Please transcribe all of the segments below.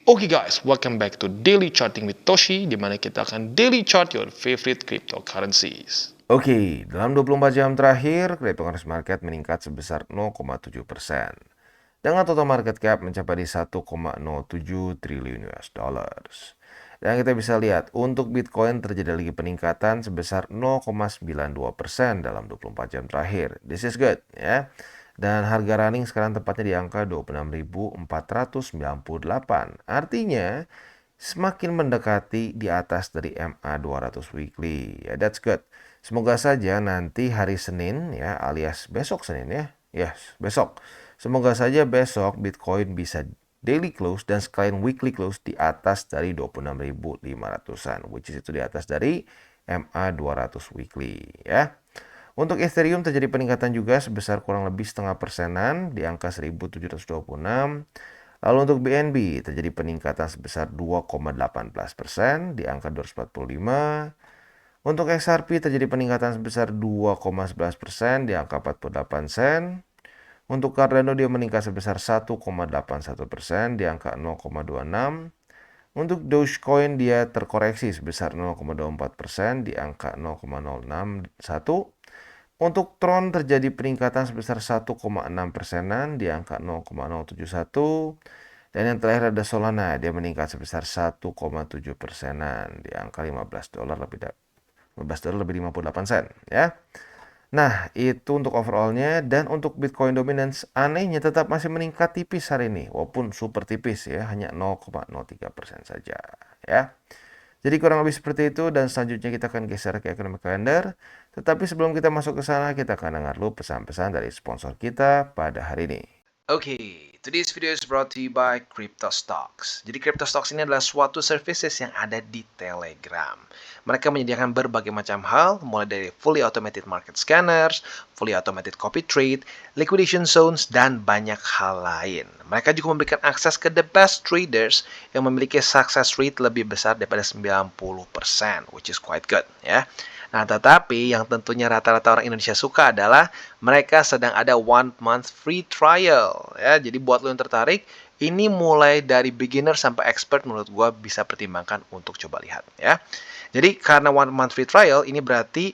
Oke guys, welcome back to Daily Charting with Toshi, di mana kita akan daily chart your favorite cryptocurrencies. Oke, dalam 24 jam terakhir, cryptocurrency market meningkat sebesar 0,7%. Dengan total market cap mencapai di 1,07 triliun US dollars. Dan kita bisa lihat, untuk Bitcoin terjadi lagi peningkatan sebesar 0,92% dalam 24 jam terakhir. This is good, ya. Dan harga running sekarang tepatnya di angka 26.498. Artinya, semakin mendekati di atas dari MA 200 weekly. Ya, that's good. Semoga saja nanti hari Senin ya, alias besok Senin ya. Yes, besok. Semoga saja besok Bitcoin bisa daily close dan sekalian weekly close di atas dari 26.500-an, which is itu di atas dari MA 200 weekly ya. Untuk Ethereum terjadi peningkatan juga sebesar kurang lebih setengah persenan di angka 1726. Lalu untuk BNB terjadi peningkatan sebesar 2,18% di angka 245. Untuk XRP terjadi peningkatan sebesar 2,11% di angka 48 sen. Untuk Cardano dia meningkat sebesar 1,81% di angka 0,26. Untuk Dogecoin dia terkoreksi sebesar 0,24% di angka 0,061. Untuk Tron terjadi peningkatan sebesar 1,6 persenan di angka 0,071. Dan yang terakhir ada Solana, dia meningkat sebesar 1,7 persenan di angka 15 dolar lebih 58 sen ya. Nah, itu untuk overallnya. Dan untuk Bitcoin dominance anehnya tetap masih meningkat tipis hari ini, walaupun super tipis ya, hanya 0,03% saja ya. Jadi kurang lebih seperti itu, dan selanjutnya kita akan geser ke economic calendar. Tetapi sebelum kita masuk ke sana, kita akan dengar dulu pesan-pesan dari sponsor kita pada hari ini. Okay, today's video is brought to you by CryptoStocks. Jadi CryptoStocks ini adalah suatu services yang ada di Telegram. Mereka menyediakan berbagai macam hal, mulai dari fully automated market scanners, fully automated copy trade, liquidation zones, dan banyak hal lain. Mereka juga memberikan akses ke the best traders yang memiliki success rate lebih besar daripada 90%, which is quite good ya. Nah, tetapi yang tentunya rata-rata orang Indonesia suka adalah mereka sedang ada 1 month free trial ya. Jadi buat lo yang tertarik, ini mulai dari beginner sampai expert menurut gua bisa pertimbangkan untuk coba lihat ya. Jadi karena 1 month free trial ini berarti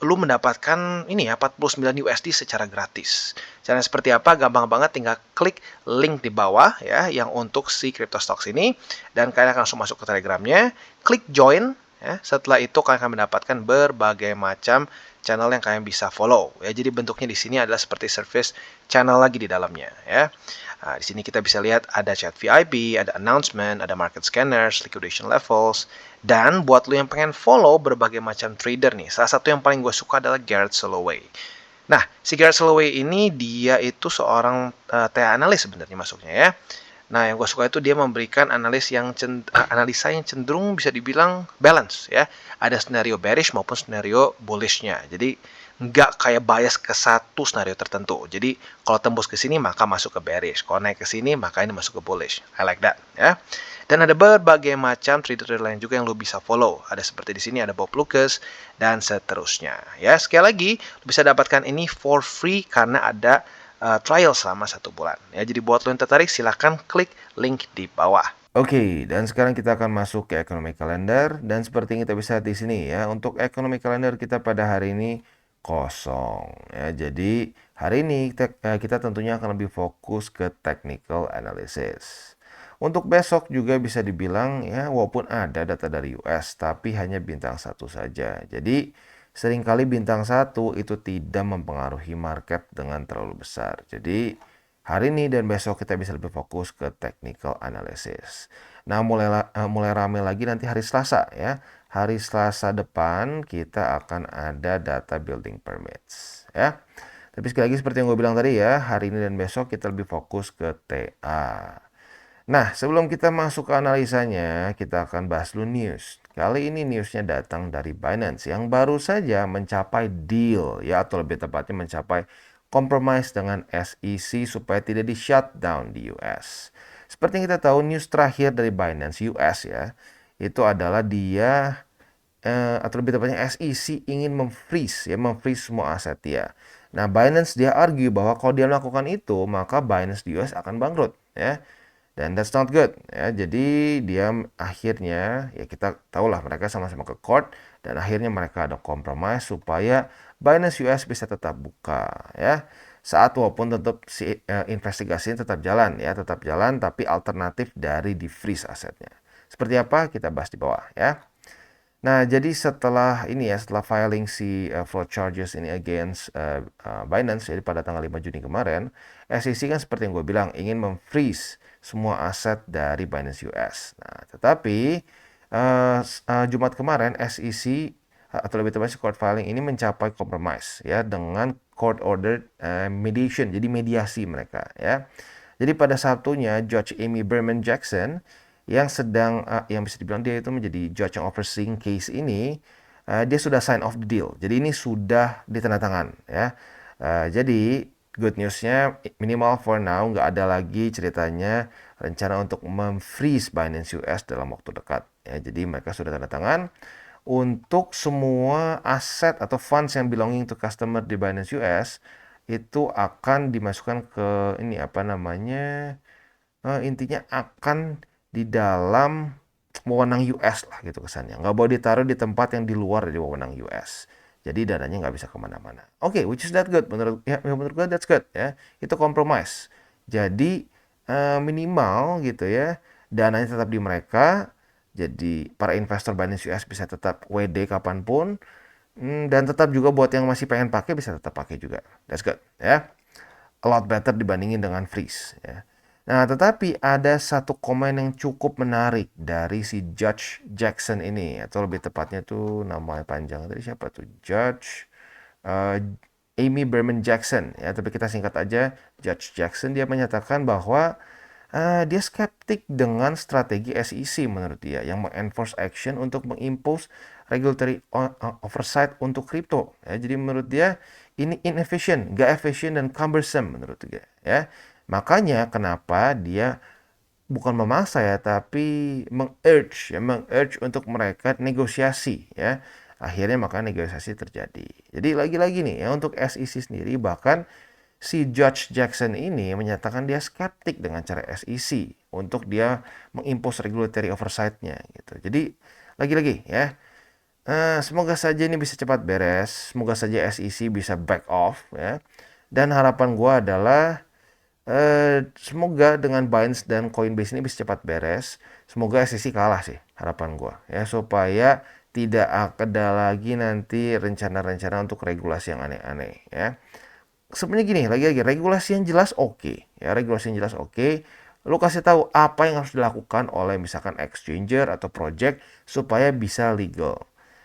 lu mendapatkan ini ya 49 USD secara gratis. Caranya seperti apa? Gampang banget, tinggal klik link di bawah ya yang untuk si CryptoStocks ini, dan kalian akan langsung masuk ke Telegramnya, klik join ya. Setelah itu kalian akan mendapatkan berbagai macam channel yang kalian bisa follow ya. Jadi bentuknya di sini adalah seperti service channel lagi di dalamnya ya. Nah, di sini kita bisa lihat ada chat VIP, ada announcement, ada market scanners, liquidation levels, dan buat lo yang pengen follow berbagai macam trader nih, salah satu yang paling gue suka adalah Garrett Soloway. Nah, si Garrett Soloway ini dia itu seorang TA analis sebenarnya masuknya ya. Nah, yang gue suka itu dia memberikan analisa yang cenderung bisa dibilang balance ya. Ada skenario bearish maupun skenario bullishnya. Jadi nggak kayak bias ke satu skenario tertentu. Jadi kalau tembus ke sini maka masuk ke bearish. Kalau naik ke sini maka ini masuk ke bullish. I like that ya. Dan ada berbagai macam trader lain juga yang lo bisa follow. Ada seperti di sini ada Bob Lucas dan seterusnya. Ya, sekali lagi lo bisa dapatkan ini for free karena ada trial selama 1 bulan. Ya, jadi buat lo yang tertarik silahkan klik link di bawah. Oke, dan sekarang kita akan masuk ke economic calendar, dan seperti yang kita bisa lihat di sini ya, untuk economic calendar kita pada hari ini kosong ya. Jadi hari ini kita tentunya akan lebih fokus ke technical analysis. Untuk besok juga bisa dibilang ya, walaupun ada data dari US, tapi hanya bintang 1 saja. Jadi seringkali bintang 1 itu tidak mempengaruhi market dengan terlalu besar. Jadi hari ini dan besok kita bisa lebih fokus ke technical analysis. Nah, mulai rame lagi nanti hari Selasa ya. Hari Selasa depan kita akan ada data building permits ya. Tapi sekali lagi seperti yang gue bilang tadi ya, hari ini dan besok kita lebih fokus ke TA. Nah, sebelum kita masuk ke analisanya, kita akan bahas dulu news. Kali ini newsnya datang dari Binance yang baru saja mencapai deal ya, atau lebih tepatnya mencapai compromise dengan SEC supaya tidak di shutdown di US. Seperti yang kita tahu, news terakhir dari Binance US ya, itu adalah dia atau lebih tepatnya SEC ingin memfreeze semua aset dia. Nah, Binance dia argue bahwa kalau dia melakukan itu, maka Binance di US akan bangkrut ya. Dan that's not good ya. Jadi dia akhirnya ya kita tahulah mereka sama-sama ke court dan akhirnya mereka ada compromise supaya Binance US bisa tetap buka ya. Saat walaupun tetap si investigasi tetap jalan ya, tetap jalan tapi alternatif dari di freeze asetnya. Seperti apa kita bahas di bawah ya. Nah, jadi setelah ini ya, setelah filing si fraud charges ini against Binance, jadi pada tanggal 5 Juni kemarin, SEC kan seperti yang gue bilang, ingin memfreeze semua aset dari Binance US. Nah, tetapi Jumat kemarin, SEC atau lebih tepatnya court filing ini mencapai compromise ya dengan court order mediation, jadi mediasi mereka ya. Jadi pada Sabtunya, Judge Amy Berman Jackson yang sedang yang bisa dibilang dia itu menjadi judge yang overseeing case ini, dia sudah sign off the deal. Jadi ini sudah ditandatangan ya. Jadi good newsnya minimal for now nggak ada lagi ceritanya rencana untuk memfreeze Binance US dalam waktu dekat ya. Jadi mereka sudah tanda tangan untuk semua aset atau funds yang belonging to customer di Binance US itu akan dimasukkan ke ini apa namanya, intinya akan di dalam wewenang US lah gitu kesannya. Nggak boleh ditaruh di tempat yang di luar dari wewenang US. Jadi dananya nggak bisa kemana-mana. Oke, which is that good? Menurut gue that's good ya. Itu compromise. Jadi minimal gitu ya, dananya tetap di mereka. Jadi para investor Binance US bisa tetap WD kapanpun. Dan tetap juga buat yang masih pengen pakai bisa tetap pakai juga. That's good ya. A lot better dibandingin dengan freeze ya. Nah, tetapi ada satu komen yang cukup menarik dari si Judge Jackson ini, atau lebih tepatnya tuh namanya panjang tadi siapa tuh? Judge Amy Berman Jackson ya, tapi kita singkat aja Judge Jackson. Dia menyatakan bahwa dia skeptik dengan strategi SEC menurut dia yang mengenforce action untuk mengimpose regulatory oversight untuk kripto ya. Jadi menurut dia ini inefficient, gak efficient dan cumbersome menurut dia ya. Makanya kenapa dia bukan memaksa ya, tapi meng-urge untuk mereka negosiasi ya. Akhirnya maka negosiasi terjadi. Jadi lagi-lagi nih ya, untuk SEC sendiri bahkan si Judge Jackson ini menyatakan dia skeptik dengan cara SEC untuk dia mengimpose regulatory oversight-nya gitu. Jadi lagi-lagi ya, semoga saja ini bisa cepat beres, semoga saja SEC bisa back off ya. Dan harapan gue adalah semoga dengan Binance dan Coinbase ini bisa cepat beres. Semoga SEC kalah sih harapan gue ya, supaya tidak ada lagi nanti rencana-rencana untuk regulasi yang aneh-aneh ya. Sebenarnya gini, lagi-lagi regulasi yang jelas oke ya, regulasi yang jelas oke. Lu kasih tahu apa yang harus dilakukan oleh misalkan exchanger atau project supaya bisa legal.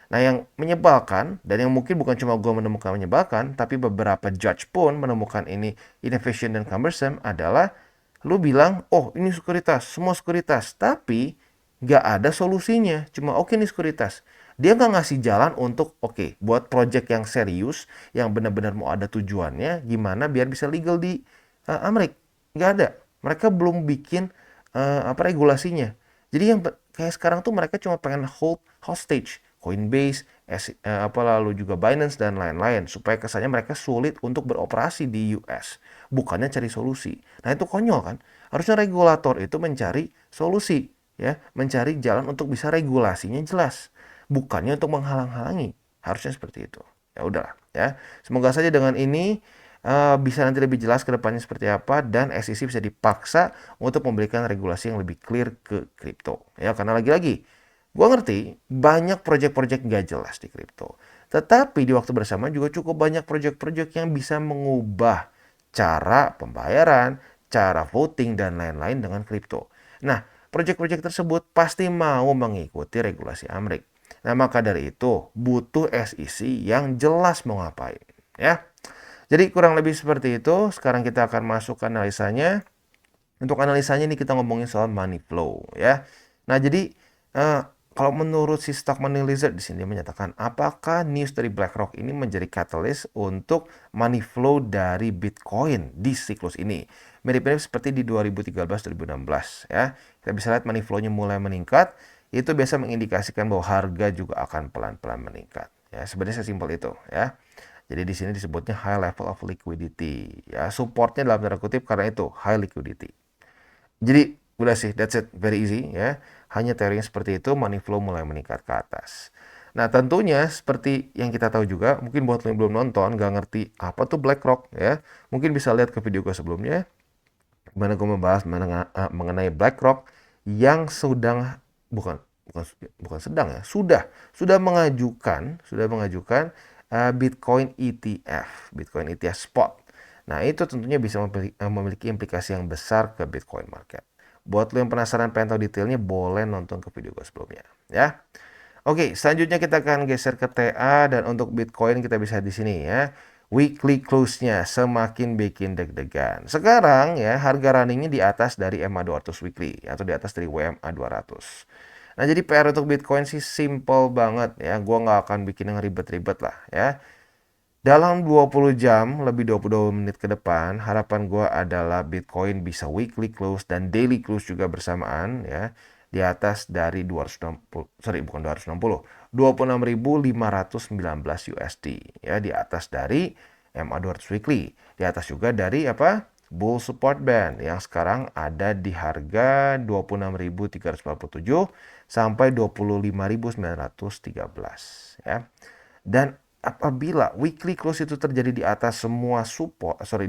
Nah, yang menyebalkan, dan yang mungkin bukan cuma gue menemukan menyebalkan, tapi beberapa judge pun menemukan ini inefficient dan cumbersome adalah lu bilang, oh ini sekuritas, semua sekuritas, tapi nggak ada solusinya, cuma oke ini sekuritas. Dia nggak ngasih jalan untuk, oke, buat project yang serius, yang benar-benar mau ada tujuannya, gimana biar bisa legal di Amerika. Nggak ada. Mereka belum bikin regulasinya. Jadi yang kayak sekarang tuh mereka cuma pengen hold hostage Coinbase, lalu juga Binance dan lain-lain supaya kesannya mereka sulit untuk beroperasi di US, bukannya cari solusi. Nah, itu konyol kan? Harusnya regulator itu mencari solusi ya, mencari jalan untuk bisa regulasinya jelas, bukannya untuk menghalang-halangi. Harusnya seperti itu. Ya udahlah ya. Semoga saja dengan ini bisa nanti lebih jelas ke depannya seperti apa dan SEC bisa dipaksa untuk memberikan regulasi yang lebih clear ke kripto. Ya, karena lagi-lagi gue ngerti banyak project-project gak jelas di kripto. Tetapi di waktu bersama juga cukup banyak project-project yang bisa mengubah cara pembayaran, cara voting, dan lain-lain dengan kripto. Nah, project-project tersebut pasti mau mengikuti regulasi Amerika. Nah, maka dari itu butuh SEC yang jelas mau ngapain. Ya. Jadi kurang lebih seperti itu. Sekarang kita akan masuk ke analisanya. Untuk analisanya ini kita ngomongin soal money flow. Ya. Nah, jadi kalau menurut si Stock Money Lizard di sini menyatakan apakah news dari BlackRock ini menjadi catalyst untuk money flow dari Bitcoin di siklus ini. Mirip-mirip seperti di 2013-2016 ya. Kita bisa lihat money flow-nya mulai meningkat, itu biasa mengindikasikan bahwa harga juga akan pelan-pelan meningkat. Ya, sebenarnya sesimpel itu ya. Jadi di sini disebutnya high level of liquidity. Ya, supportnya dalam tanda kutip karena itu high liquidity. Jadi Udah sih, that's it, very easy ya. Hanya teorinya seperti itu, money flow mulai meningkat ke atas. Nah, tentunya seperti yang kita tahu juga, mungkin buat lo yang belum nonton, nggak ngerti apa tuh BlackRock ya, mungkin bisa lihat ke video gue sebelumnya, dimana gue membahas mengenai BlackRock yang bukan bukan bukan sedang ya, sudah mengajukan Bitcoin ETF, Bitcoin ETF spot. Nah, itu tentunya bisa memiliki implikasi yang besar ke Bitcoin market. Buat lo yang penasaran pengen tahu detailnya, boleh nonton ke video gue sebelumnya ya. Oke, selanjutnya kita akan geser ke TA, dan untuk Bitcoin kita bisa di sini ya. Weekly close-nya semakin bikin deg-degan. Sekarang ya harga runningnya di atas dari MA200 weekly atau di atas dari WMA 200. Nah, jadi PR untuk Bitcoin sih simple banget ya. Gua nggak akan bikin yang ribet-ribet lah ya. Dalam 20 jam, lebih 22 menit ke depan, harapan gua adalah Bitcoin bisa weekly close dan daily close juga bersamaan ya. Di atas dari 26.519 USD ya, di atas dari MA200 weekly, di atas juga dari apa? Bull support band yang sekarang ada di harga 26.347 sampai 25.913 ya. Dan apabila weekly close itu terjadi di atas semua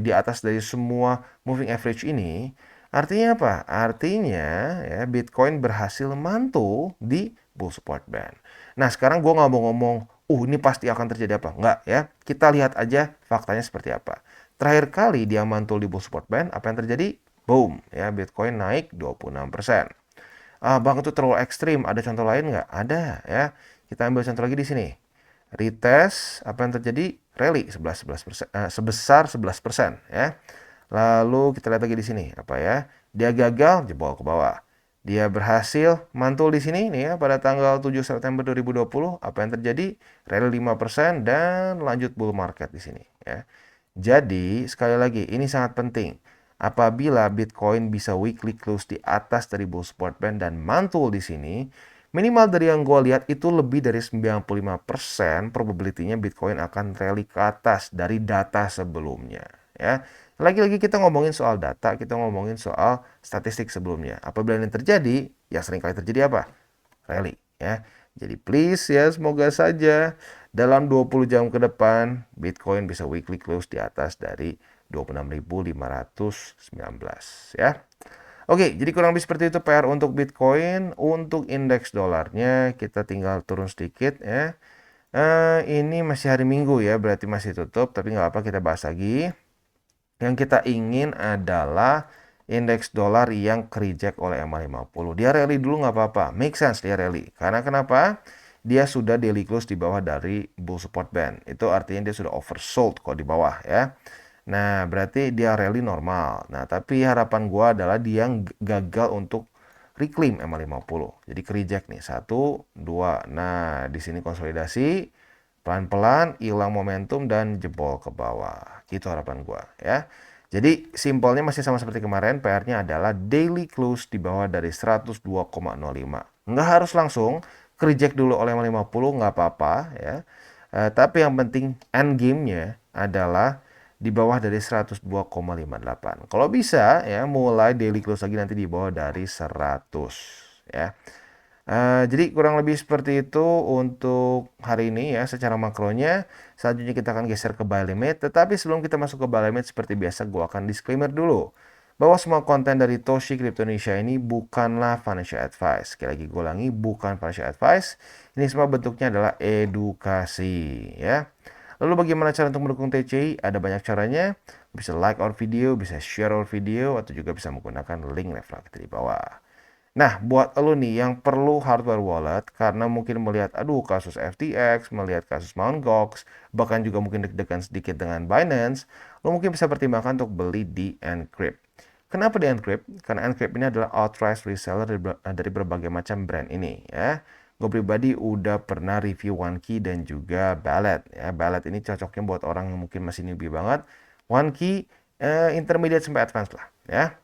di atas dari semua moving average ini, artinya apa? Artinya ya Bitcoin berhasil mantul di bull support band. Nah, sekarang gue nggak mau ngomong, ini pasti akan terjadi apa? Nggak ya. Kita lihat aja faktanya seperti apa. Terakhir kali dia mantul di bull support band, apa yang terjadi? Boom, ya Bitcoin naik 26%. Bang, itu terlalu ekstrim. Ada contoh lain nggak? Ada ya. Kita ambil contoh lagi di sini. Retest, apa yang terjadi? Rally sebesar 11% ya. Lalu kita lihat lagi di sini apa ya? Dia gagal, jebol ke bawah. Dia berhasil mantul di sini nih ya pada tanggal 7 September 2020. Apa yang terjadi? Rally 5% dan lanjut bull market di sini ya. Jadi, sekali lagi ini sangat penting. Apabila Bitcoin bisa weekly close di atas dari bull support band dan mantul di sini, minimal dari yang gue lihat itu lebih dari 95% probability-nya Bitcoin akan rally ke atas dari data sebelumnya ya. Lagi-lagi kita ngomongin soal data, kita ngomongin soal statistik sebelumnya. Apabila ini terjadi, yang sering kali terjadi apa? Rally ya. Jadi please ya, semoga saja dalam 20 jam ke depan Bitcoin bisa weekly close di atas dari 26.519 ya. Oke, jadi kurang lebih seperti itu PR untuk Bitcoin. Untuk indeks dolarnya kita tinggal turun sedikit ya. Ini masih hari Minggu ya, berarti masih tutup, tapi nggak apa, kita bahas lagi. Yang kita ingin adalah indeks dolar yang reject oleh MA50. Dia rally dulu nggak apa-apa, make sense dia rally. Karena kenapa? Dia sudah daily close di bawah dari bull support band. Itu artinya dia sudah oversold kalau di bawah ya. Nah, berarti dia rally normal. Nah, tapi harapan gua adalah dia gagal untuk reclaim MA50. Jadi reject nih, 1, 2. Nah, di sini konsolidasi, pelan-pelan hilang momentum dan jebol ke bawah. Itu harapan gua ya. Jadi simpelnya masih sama seperti kemarin, PR-nya adalah daily close di bawah dari 102,05. Nggak harus langsung reject dulu oleh 50, nggak apa-apa ya. Tapi yang penting end game-nya adalah di bawah dari 102,58. Kalau bisa ya mulai daily close lagi nanti di bawah dari 100 ya. Jadi kurang lebih seperti itu untuk hari ini ya secara makronya. Selanjutnya kita akan geser ke buy limit. Tetapi sebelum kita masuk ke buy limit, seperti biasa gue akan disclaimer dulu bahwa semua konten dari Toshi Crypto Indonesia ini bukanlah financial advice. Sekali lagi gue ulangi, bukan financial advice. Ini semua bentuknya adalah edukasi ya. Lalu bagaimana cara untuk mendukung TCI? Ada banyak caranya. Bisa like our video, bisa share our video, atau juga bisa menggunakan link referral kita di bawah. Nah, buat lo nih yang perlu hardware wallet karena mungkin melihat kasus FTX, melihat kasus Mt. Gox, bahkan juga mungkin deg-degan sedikit dengan Binance, lo mungkin bisa pertimbangkan untuk beli di Encrypt. Kenapa di Encrypt? Karena Encrypt ini adalah authorized reseller dari berbagai macam brand ini ya. Gue pribadi udah pernah review OneKey dan juga Ballet ya. Ballet ini cocoknya buat orang yang mungkin masih newbie banget. OneKey intermediate sampai advance lah ya.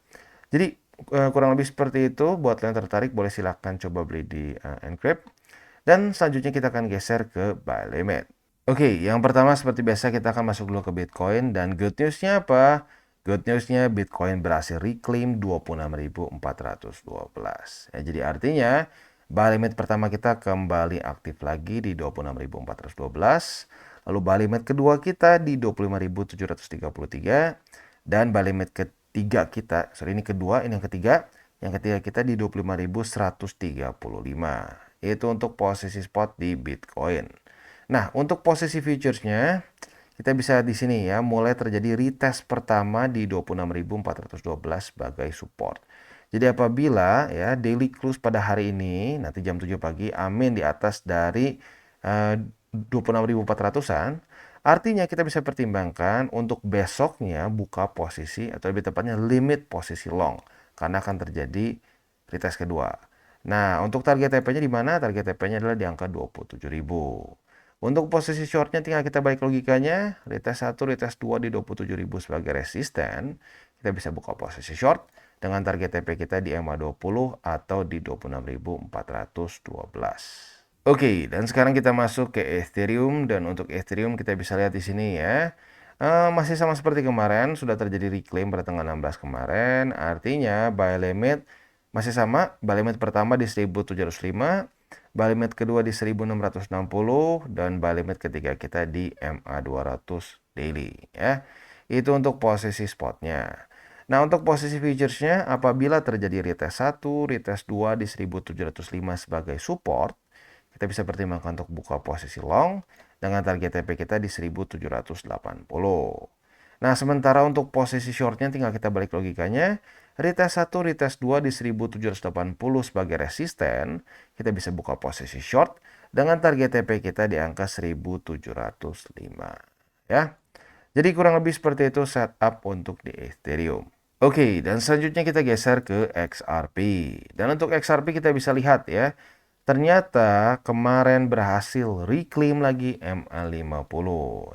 Jadi kurang lebih seperti itu. Buat yang tertarik boleh silahkan coba beli di Encrypt. Dan selanjutnya kita akan geser ke buy limit. Oke, yang pertama seperti biasa kita akan masuk dulu ke Bitcoin. Dan good newsnya apa? Good news-nya Bitcoin berhasil reclaim 26.412. Ya, jadi artinya buy limit pertama kita kembali aktif lagi di 26.412. Lalu buy limit kedua kita di 25.733. Dan buy limit ketiga kita, ini kedua, ini yang ketiga. Yang ketiga kita di 25.135. Itu untuk posisi spot di Bitcoin. Nah, untuk posisi futuresnya, kita bisa di sini ya, mulai terjadi retest pertama di 26.412 sebagai support. Jadi apabila ya daily close pada hari ini, nanti jam 7 pagi, amin di atas dari 26.400-an, artinya kita bisa pertimbangkan untuk besoknya buka posisi, atau lebih tepatnya limit posisi long, karena akan terjadi retest kedua. Nah, untuk target TP-nya di mana? Target TP-nya adalah di angka 27.000. Untuk posisi shortnya tinggal kita balik logikanya, retest 1, retest 2 di 27.000 sebagai resisten. Kita bisa buka posisi short dengan target TP kita di EMA20 atau di 26.412. Oke, dan sekarang kita masuk ke Ethereum, dan untuk Ethereum kita bisa lihat di sini ya. Masih sama seperti kemarin, sudah terjadi reclaim pada tanggal 16 kemarin. Artinya buy limit masih sama, buy limit pertama di 1.705. Buy limit kedua di 1660 dan buy limit ketiga kita di MA200 daily ya. Itu untuk posisi spotnya. Nah, untuk posisi futuresnya apabila terjadi retest 1, retest 2 di 1705 sebagai support, kita bisa pertimbangkan untuk buka posisi long dengan target TP kita di 1780. Nah, sementara untuk posisi shortnya tinggal kita balik logikanya. Retest 1, retest 2 di 1780 sebagai resisten. Kita bisa buka posisi short dengan target TP kita di angka 1705. Ya. Jadi kurang lebih seperti itu setup untuk di Ethereum. Oke, dan selanjutnya kita geser ke XRP. Dan untuk XRP kita bisa lihat ya. Ternyata kemarin berhasil reclaim lagi MA50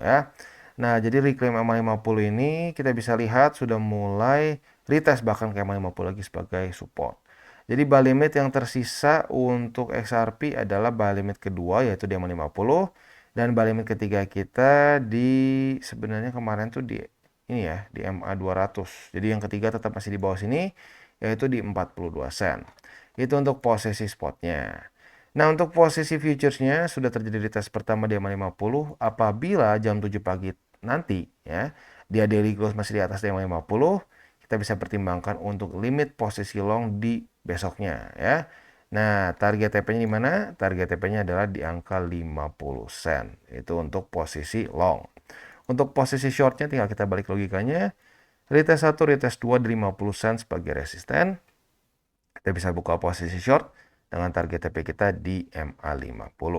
ya. Nah, jadi reclaim MA50 ini kita bisa lihat sudah mulai retest bahkan ke MA50 lagi sebagai support. Jadi buy limit yang tersisa untuk XRP adalah buy limit kedua yaitu di MA50 dan buy limit ketiga kita di sebenarnya kemarin tuh di ini ya, di MA200. Jadi yang ketiga tetap masih di bawah sini yaitu di 42 sen. Itu untuk posisi spotnya. Nah, untuk posisi futuresnya sudah terjadi retest pertama di MA50 apabila jam 7 pagi nanti ya, dia daily close masih di atas MA50, kita bisa pertimbangkan untuk limit posisi long di besoknya ya. Nah, target TP-nya di mana? Target TP-nya adalah di angka 50 sen. Itu untuk posisi long. Untuk posisi shortnya tinggal kita balik logikanya. Retest 1, retest 2 di 50 sen sebagai resisten. Kita bisa buka posisi short dengan target TP kita di MA50.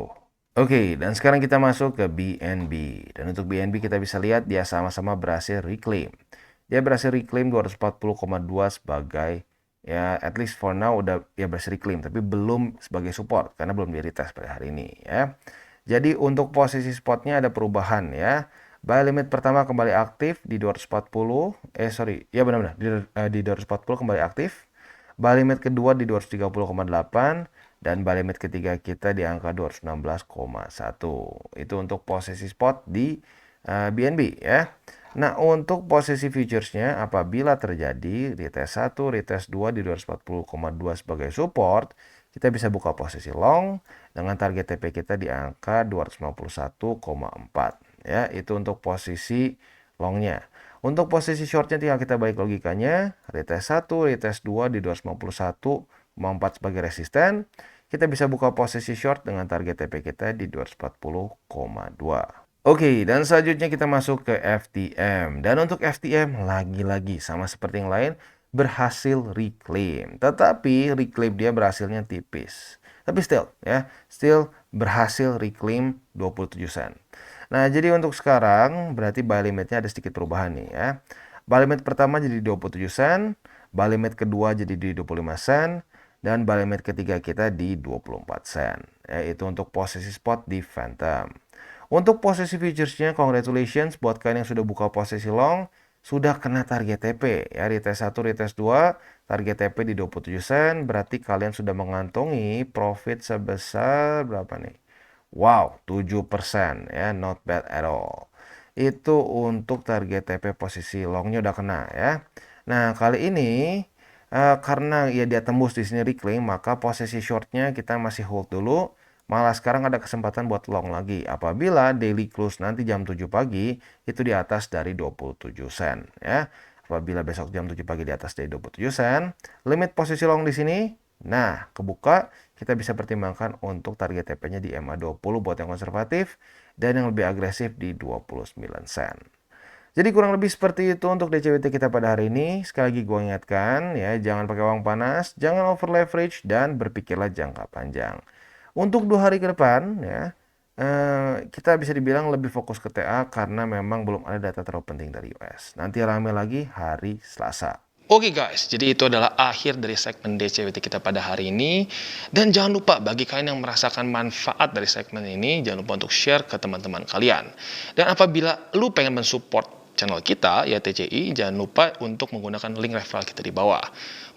Oke, dan sekarang kita masuk ke BNB. Dan untuk BNB kita bisa lihat dia sama-sama berhasil reclaim. Dia berhasil reclaim 240,2 sebagai ya at least for now udah ya berhasil reclaim, tapi belum sebagai support karena belum di retest pada hari ini ya. Jadi untuk posisi spotnya ada perubahan ya. Buy limit pertama kembali aktif di 240, ya benar-benar di 240 kembali aktif. Buy limit kedua di 230,8 dan buy limit ketiga kita di angka 216,1. Itu untuk posisi spot di BNB ya. Nah, untuk posisi futuresnya apabila terjadi retest 1, retest 2 di 240,2 sebagai support, kita bisa buka posisi long dengan target TP kita di angka 251,4 ya. Itu untuk posisi longnya. Untuk posisi shortnya tinggal kita balik logikanya. Retest 1, retest 2 di 251,4 sebagai resisten. Kita bisa buka posisi short dengan target TP kita di 240,2. Oke, dan selanjutnya kita masuk ke FTM. Dan untuk FTM lagi-lagi sama seperti yang lain berhasil reclaim. Tetapi reclaim dia berhasilnya tipis. Tapi still berhasil reclaim 27 sen. Nah, jadi untuk sekarang berarti buy limitnya ada sedikit perubahan nih ya. Buy limit pertama jadi 27 sen, buy limit kedua jadi di 25 sen, dan buy limit ketiga kita di 24 sen. Ya, itu untuk posisi spot di Phantom. Untuk posisi futuresnya, congratulations buat kalian yang sudah buka posisi long, sudah kena target TP. Ya, retest 1, retest 2, target TP di 27 sen, berarti kalian sudah mengantongi profit sebesar berapa nih? Wow, 7% ya, not bad at all. itu untuk target TP posisi longnya udah kena ya. Nah, kali ini karena ya dia tembus di sini reclaim, maka posisi shortnya kita masih hold dulu. Malah sekarang ada kesempatan buat long lagi apabila daily close nanti jam 7 pagi itu di atas dari 27 sen ya. Apabila besok jam 7 pagi di atas dari 27 sen, limit posisi long di sini. Nah, kebuka, kita bisa pertimbangkan untuk target TP-nya di MA20 buat yang konservatif dan yang lebih agresif di 29 sen. Jadi kurang lebih seperti itu untuk DCWT kita pada hari ini. Sekali lagi gue ingatkan ya, jangan pakai uang panas, jangan over leverage, dan berpikirlah jangka panjang. Untuk 2 hari ke depan ya, kita bisa dibilang lebih fokus ke TA karena memang belum ada data terlalu penting dari US. Nanti rame lagi hari Selasa. Oke guys, jadi itu adalah akhir dari segmen DCWT kita pada hari ini. Dan jangan lupa bagi kalian yang merasakan manfaat dari segmen ini, jangan lupa untuk share ke teman-teman kalian. Dan apabila lu pengen mensupport channel kita, ya TCI, jangan lupa untuk menggunakan link referral kita di bawah.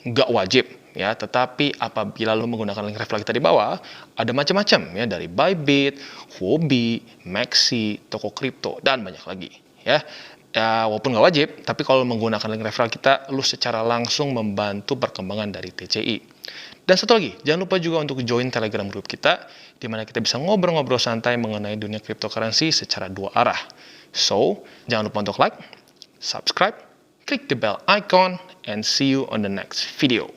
Nggak wajib, ya, tetapi apabila lu menggunakan link referral kita di bawah, ada macam-macam, ya, dari Bybit, Huobi, Maxi, toko kripto, dan banyak lagi, ya. Ya, walaupun nggak wajib, tapi kalau menggunakan link referral kita, lu secara langsung membantu perkembangan dari TCI. Dan satu lagi, jangan lupa juga untuk join Telegram group kita, di mana kita bisa ngobrol-ngobrol santai mengenai dunia cryptocurrency secara 2 arah. So, jangan lupa untuk like, subscribe, klik the bell icon, and see you on the next video.